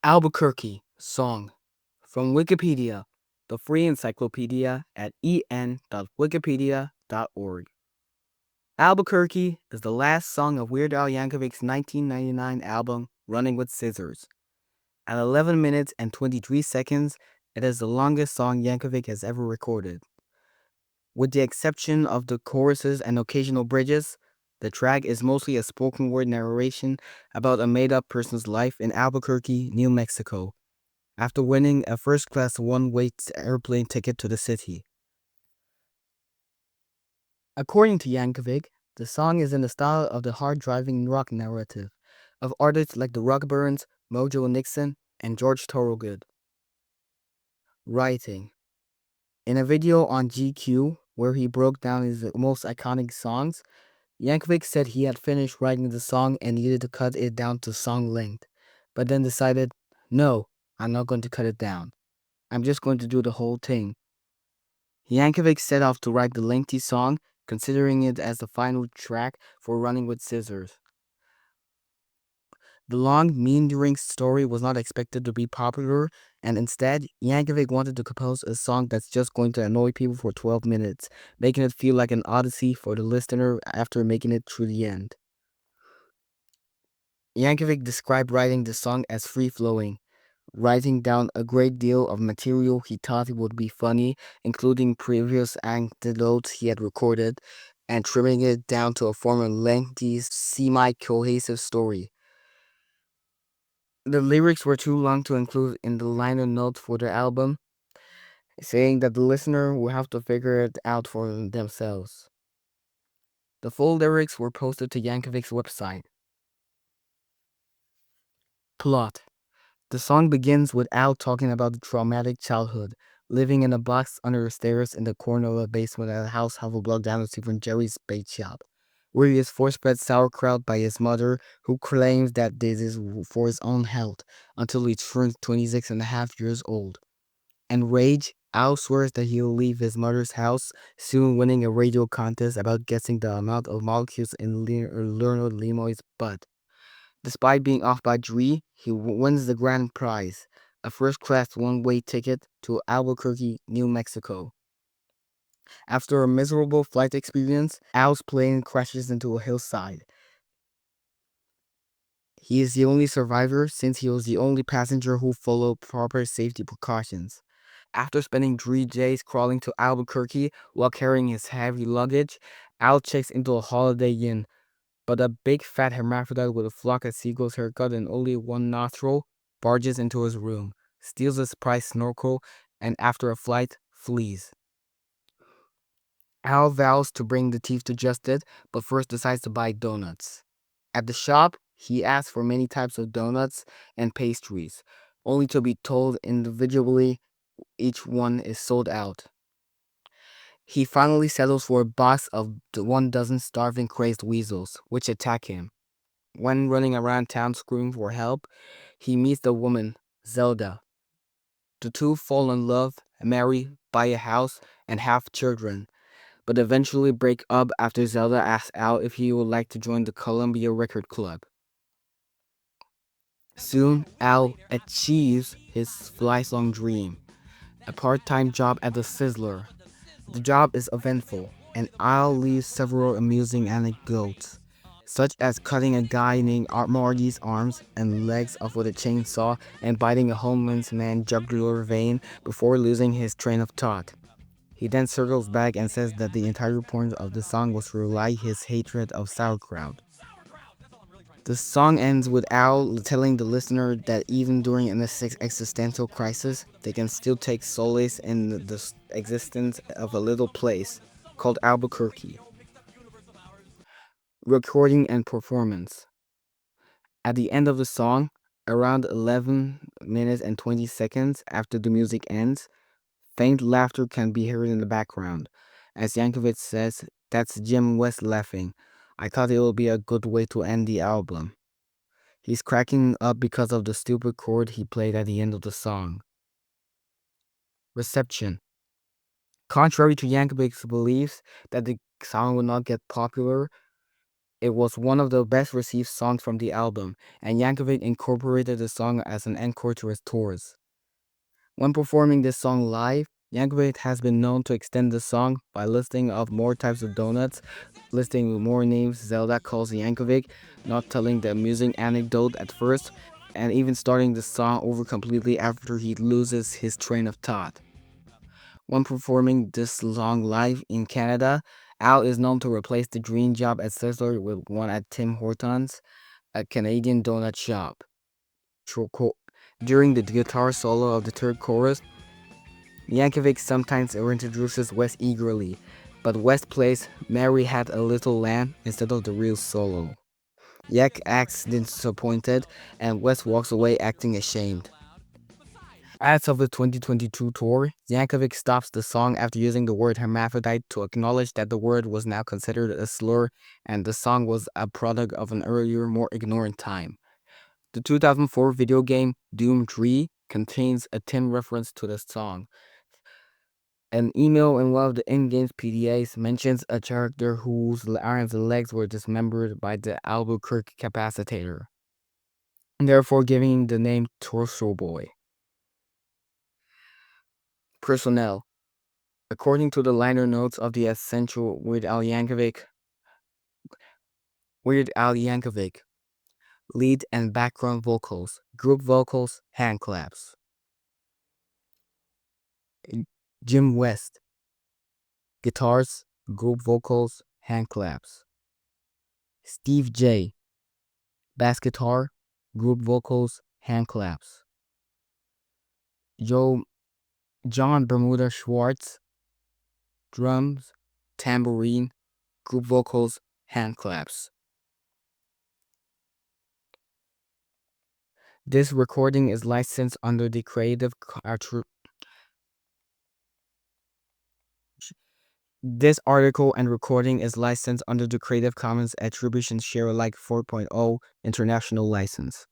Albuquerque song from Wikipedia, the free encyclopedia at en.wikipedia.org. Albuquerque is the last song of Weird Al Yankovic's 1999 album Running with Scissors. At 11 minutes and 23 seconds, it is the longest song Yankovic has ever recorded. With the exception of the choruses and occasional bridges, the track is mostly a spoken word narration about a made up person's life in Albuquerque, New Mexico, after winning a first class one-way airplane ticket to the city. According to Yankovic, the song is in the style of the hard-driving rock narrative of artists like the Rockburns, Mojo Nixon, and George Thorogood. Writing. In a video on GQ, where he broke down his most iconic songs, Yankovic said he had finished writing the song and needed to cut it down to song length, but then decided, no, I'm not going to cut it down. I'm just going to do the whole thing. Yankovic set off to write the lengthy song, considering it as the final track for Running with Scissors. The long, meandering story was not expected to be popular, and instead, Yankovic wanted to compose a song that's just going to annoy people for 12 minutes, making it feel like an odyssey for the listener after making it through the end. Yankovic described writing the song as free-flowing, writing down a great deal of material he thought would be funny, including previous anecdotes he had recorded, and trimming it down to a former lengthy, semi-cohesive story. The lyrics were too long to include in the liner notes for the album, saying that the listener will have to figure it out for themselves. The full lyrics were posted to Yankovic's website. Plot. The song begins with Al talking about the traumatic childhood, living in a box under the stairs in the corner of a basement at a house half a block down the street from Jerry's bake shop, where he is force-fed sauerkraut by his mother, who claims that this is for his own health, until he turns 26 and a half years old. Enraged, Al swears that he will leave his mother's house, soon winning a radio contest about guessing the amount of molecules in Leonard Nimoy's butt. Despite being off by 3, he wins the grand prize, a first-class one-way ticket to Albuquerque, New Mexico. After a miserable flight experience, Al's plane crashes into a hillside. He is the only survivor since he was the only passenger who followed proper safety precautions. After spending 3 days crawling to Albuquerque while carrying his heavy luggage, Al checks into a Holiday Inn, but a big fat hermaphrodite with a flock of seagulls haircut and only one nostril barges into his room, steals his prized snorkel, and after a flight, flees. Al vows to bring the thief to justice, but first decides to buy donuts. At the shop, he asks for many types of donuts and pastries, only to be told individually each one is sold out. He finally settles for a box of the 1 dozen starving crazed weasels, which attack him. When running around town screaming for help, he meets the woman, Zelda. The two fall in love, marry, buy a house, and have children, but eventually break up after Zelda asks Al if he would like to join the Columbia Record Club. Soon, Al achieves his lifelong dream, a part-time job at the Sizzler. The job is eventful, and Al leaves several amusing anecdotes, such as cutting a guy named Marty's arms and legs off with a chainsaw and biting a homeless man's jugular vein before losing his train of thought. He then circles back and says that the entire point of the song was to relight his hatred of sauerkraut. The song ends with Al telling the listener that even during an existential crisis, they can still take solace in the existence of a little place called Albuquerque. Recording and performance. At the end of the song, around 11 minutes and 20 seconds after the music ends, faint laughter can be heard in the background. As Yankovic says, "That's Jim West laughing. I thought it would be a good way to end the album." He's cracking up because of the stupid chord he played at the end of the song. Reception. Contrary to Yankovic's beliefs that the song would not get popular, It was one of the best received songs from the album, and Yankovic incorporated the song as an encore to his tours. When performing this song live, Yankovic has been known to extend the song by listing off more types of donuts, listing more names Zelda calls Yankovic, not telling the amusing anecdote at first, and even starting the song over completely after he loses his train of thought. When performing this song live in Canada, Al is known to replace the dream job at Sizzler with one at Tim Hortons, a Canadian donut shop. During the guitar solo of the third chorus, Yankovic sometimes introduces Wes eagerly, but Wes plays Mary Had a Little Lamb instead of the real solo. Yak acts disappointed, and Wes walks away acting ashamed. As of the 2022 tour, Yankovic stops the song after using the word hermaphrodite to acknowledge that the word was now considered a slur and the song was a product of an earlier, more ignorant time. The 2004 video game Doom 3 contains a Tim reference to the song. An email in one of the in-game PDAs mentions a character whose arms and legs were dismembered by the Albuquerque capacitor, therefore giving him the name Torso Boy. Personnel. According to the liner notes of the essential Weird Al Yankovic, lead and background vocals, group vocals, hand claps. Jim West, guitars, group vocals, hand claps. Steve J, bass guitar, group vocals, hand claps. John Bermuda Schwartz, drums, tambourine, group vocals, hand claps. This recording is licensed under the This article and recording is licensed under the Creative Commons Attribution Share Alike 4.0 International License.